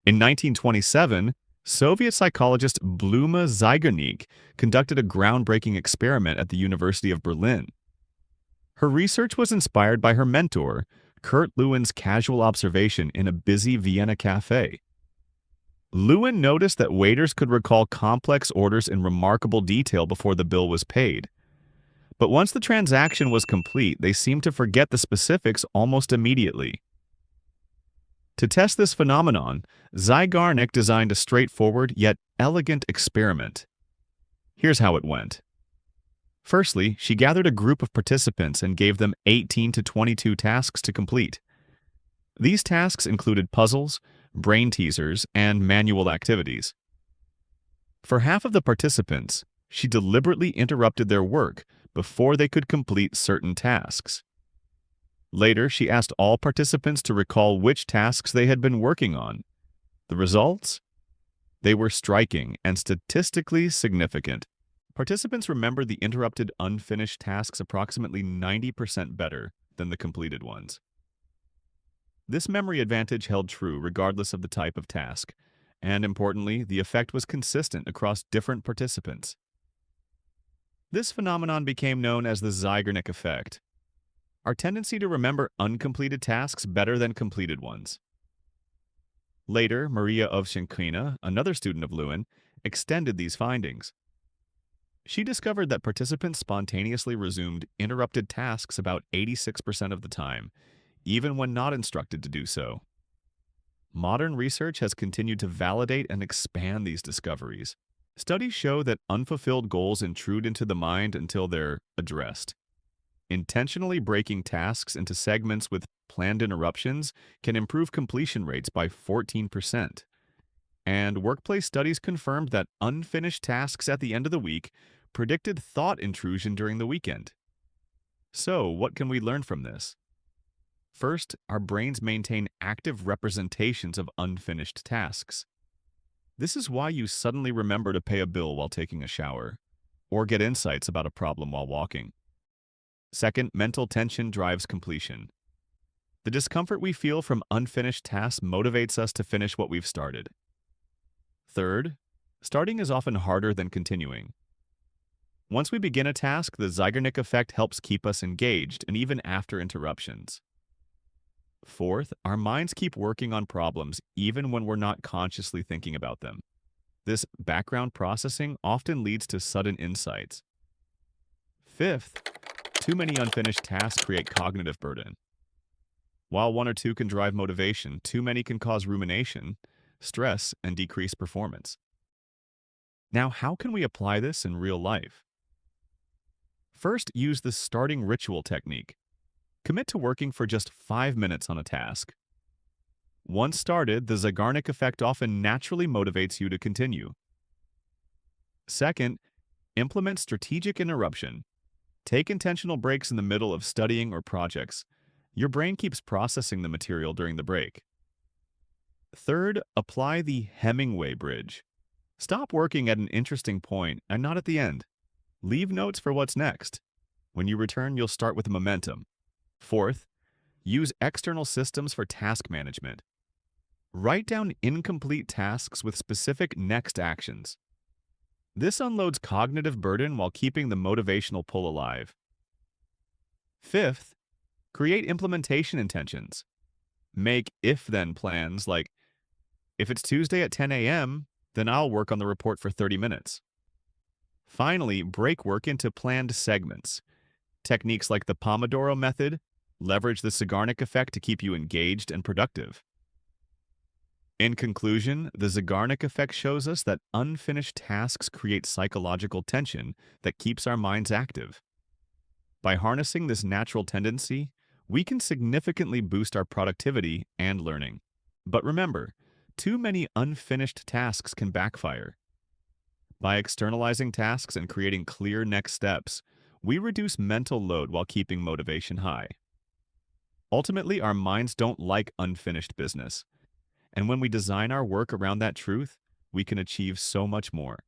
In 1927, Soviet psychologist Bluma Zeigarnik conducted a groundbreaking experiment at the University of Berlin. Her research was inspired by her mentor, Kurt Lewin's casual observation in a busy Vienna cafe. Lewin noticed that waiters could recall complex orders in remarkable detail before the bill was paid. But once the transaction was complete, they seemed to forget the specifics almost immediately. To test this phenomenon, Zeigarnik designed a straightforward yet elegant experiment. Here's how it went. Firstly, she gathered a group of participants and gave them 18 to 22 tasks to complete. These tasks included puzzles, brain teasers, and manual activities. For half of the participants, she deliberately interrupted their work before they could complete certain tasks. Later, she asked all participants to recall which tasks they had been working on. The results? They were striking and statistically significant. Participants remembered the interrupted unfinished tasks approximately 90% better than the completed ones. This memory advantage held true regardless of the type of task, and importantly, the effect was consistent across different participants. This phenomenon became known as the Zeigarnik Effect, our tendency to remember uncompleted tasks better than completed ones. Later, Maria Ovshinkina, another student of Lewin, extended these findings. She discovered that participants spontaneously resumed interrupted tasks about 86% of the time, even when not instructed to do so. Modern research has continued to validate and expand these discoveries. Studies show that unfulfilled goals intrude into the mind until they're addressed. Intentionally breaking tasks into segments with planned interruptions can improve completion rates by 14%. And workplace studies confirmed that unfinished tasks at the end of the week predicted thought intrusion during the weekend. So, what can we learn from this? First, our brains maintain active representations of unfinished tasks. This is why you suddenly remember to pay a bill while taking a shower, or get insights about a problem while walking. Second, mental tension drives completion. The discomfort we feel from unfinished tasks motivates us to finish what we've started. Third, starting is often harder than continuing. Once we begin a task, the Zeigarnik effect helps keep us engaged, and even after interruptions. Fourth, our minds keep working on problems even when we're not consciously thinking about them. This background processing often leads to sudden insights. Fifth, too many unfinished tasks create cognitive burden. While one or two can drive motivation, too many can cause rumination, stress, and decrease performance. Now, how can we apply this in real life? First, use the starting ritual technique. Commit to working for just 5 minutes on a task. Once started, the Zeigarnik effect often naturally motivates you to continue. Second, implement strategic interruption. Take intentional breaks in the middle of studying or projects. Your brain keeps processing the material during the break. Third, apply the Hemingway bridge. Stop working at an interesting point and not at the end. Leave notes for what's next. When you return, you'll start with momentum. Fourth, use external systems for task management. Write down incomplete tasks with specific next actions. This unloads cognitive burden while keeping the motivational pull alive. Fifth, create implementation intentions. Make if-then plans like, if it's Tuesday at 10 a.m., then I'll work on the report for 30 minutes. Finally, break work into planned segments. Techniques like the Pomodoro method leverage the Zeigarnik effect to keep you engaged and productive. In conclusion, the Zeigarnik effect shows us that unfinished tasks create psychological tension that keeps our minds active. By harnessing this natural tendency, we can significantly boost our productivity and learning. But remember, too many unfinished tasks can backfire. By externalizing tasks and creating clear next steps, we reduce mental load while keeping motivation high. Ultimately, our minds don't like unfinished business. And when we design our work around that truth, we can achieve so much more.